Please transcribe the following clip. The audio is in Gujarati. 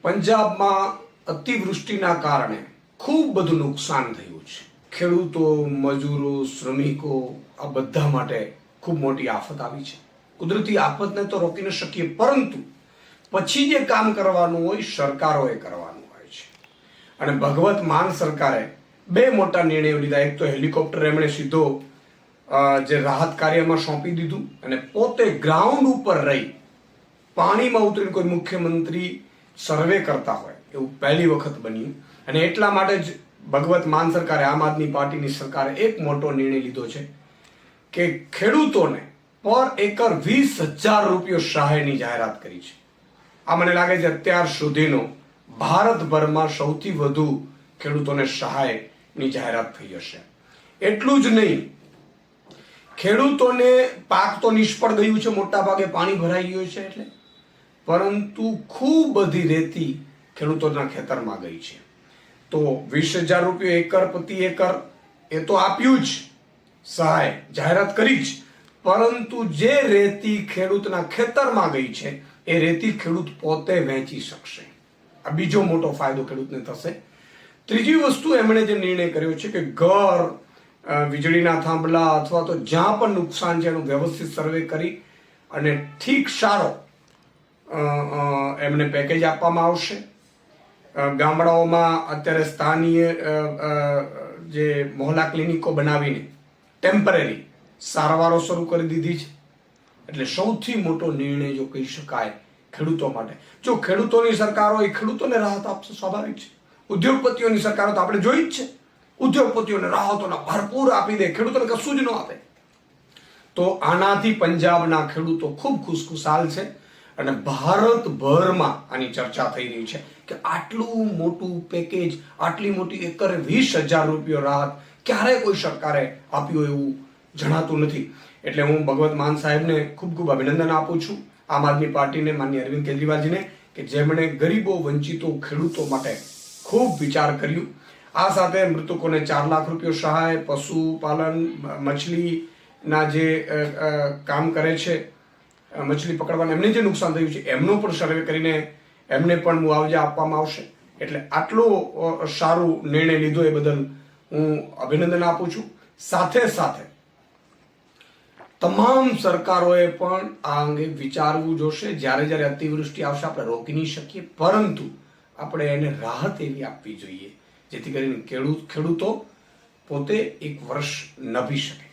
પંજાબમાં અતિવૃષ્ટિના કારણે ખૂબ બધું નુકસાન થયું છે. ખેડૂતો, મજૂરો, શ્રમિકો આ બધા માટે ખૂબ મોટી આફત આવી છે. કુદરતી આફતને તો રોકી ન શકીએ, પરંતુ પછી જે કામ કરવાનું હોય સરકારોએ કરવાનું હોય છે. અને ભગવત માન સરકારે બે મોટા નિર્ણયો લીધા. એક તો હેલિકોપ્ટર એમણે સીધો જે રાહત કાર્યમાં સોંપી દીધું, અને પોતે ગ્રાઉન્ડ ઉપર રહી પાણીમાં ઉતરીને કોઈ મુખ્યમંત્રી સર્વે કરતા હોય એવું પહેલી વખત બન્યું. અને એટલા માટે જ ભગવત માન સરકારે, આમ આદમી પાર્ટીની સરકારે એક મોટો નિર્ણય લીધો છે કે ખેડૂતોને પર એકર 20,000 રૂપિયા સહાયની જાહેરાત કરી છે. આ મને લાગે છે અત્યાર સુધીનો ભારતભરમાં સૌથી વધુ ખેડૂતોને સહાયની જાહેરાત થઈ હશે. એટલું જ નહીં, ખેડૂતોને પાક તો નિષ્ફળ ગયું છે, મોટા ભાગે પાણી ભરાઈ ગયું છે એટલે, પરંતુ ખૂબ બધી રેતી ખેડૂતોના ખેતરમાં ગઈ છે. તો 20,000 રૂપિયા એકર પ્રતિ એકર એ તો આપ્યું જ, સહાય જાહેરાત કરી જ, પરંતુ જે રેતી ખેડૂતના ખેતરમાં ગઈ છે એ રેતી ખેડૂત પોતે વેચી શકશે. આ બીજો મોટો ફાયદો ખેડૂતને થશે. ત્રીજી વસ્તુ એમણે જે નિર્ણય કર્યો છે કે ઘર, વીજળીના થાંભલા અથવા તો જ્યાં પણ નુકસાન છે એનું વ્યવસ્થિત સર્વે કરી અને ઠીક સારો એમને પેકેજ આપવામાં આવશે. ગામડાઓમાં અત્યારે સ્થાનીય જે મોહલ્લા ક્લિનિકો બનાવીને ટેમ્પરરી સારવારો શરૂ કરી દીધી છે. એટલે સૌથી મોટો નિર્ણય જો કહી શકાય ખેડૂતો માટે. જો ખેડૂતોની સરકાર હોય, ખેડૂતોને રાહત આપશે, સ્વાભાવિક છે. ઉદ્યોગપતિઓની સરકારો તો આપણે જોઈ જ છે, ઉદ્યોગપતિઓને રાહતોના ભરપૂર આપી દે, ખેડૂતોને કશું જ ન આપે. તો આનાથી પંજાબના ખેડૂતો ખૂબ ખુશખુશાલ છે. અને ભારતભરમાં આની ચર્ચા થઈ રહી છે કે આટલું મોટું પેકેજ, આટલી મોટી એકરે 20,000 રૂપિયા રાહત ક્યારે કોઈ સરકારે આપ્યું એવું જણાતું નથી. એટલે હું ભગવત માન સાહેબને ખૂબ ખૂબ અભિનંદન આપું છું, આમ આદમી પાર્ટીને, માનનીય અરવિંદ કેજરીવાલજીને, કે જેમણે ગરીબો, વંચિતો, ખેડૂતો માટે ખૂબ વિચાર કર્યું. આ સાથે મૃતકોને 4 લાખ રૂપિયા સહાય, પશુપાલન, મછલીના જે કામ કરે છે, મછલી પકડવાને એમને જે નુકસાન થયું છે એમનો પણ સર્વે કરીને એમને પણ મુઆવજા આપવામાં આવશે. એટલે આટલો સારો નિર્ણય લીધો એ બદલ હું અભિનંદન આપું છું. સાથે સાથે તમામ સરકારોએ પણ આ અંગે વિચારવું જોશે. જ્યારે જ્યારે અતિવૃષ્ટિ આવશે આપણે રોકી નહીં શકીએ, પરંતુ આપણે એને રાહત એવી આપવી જોઈએ જેથી કરીને ખેડૂતો પોતે એક વર્ષ નભી શકે.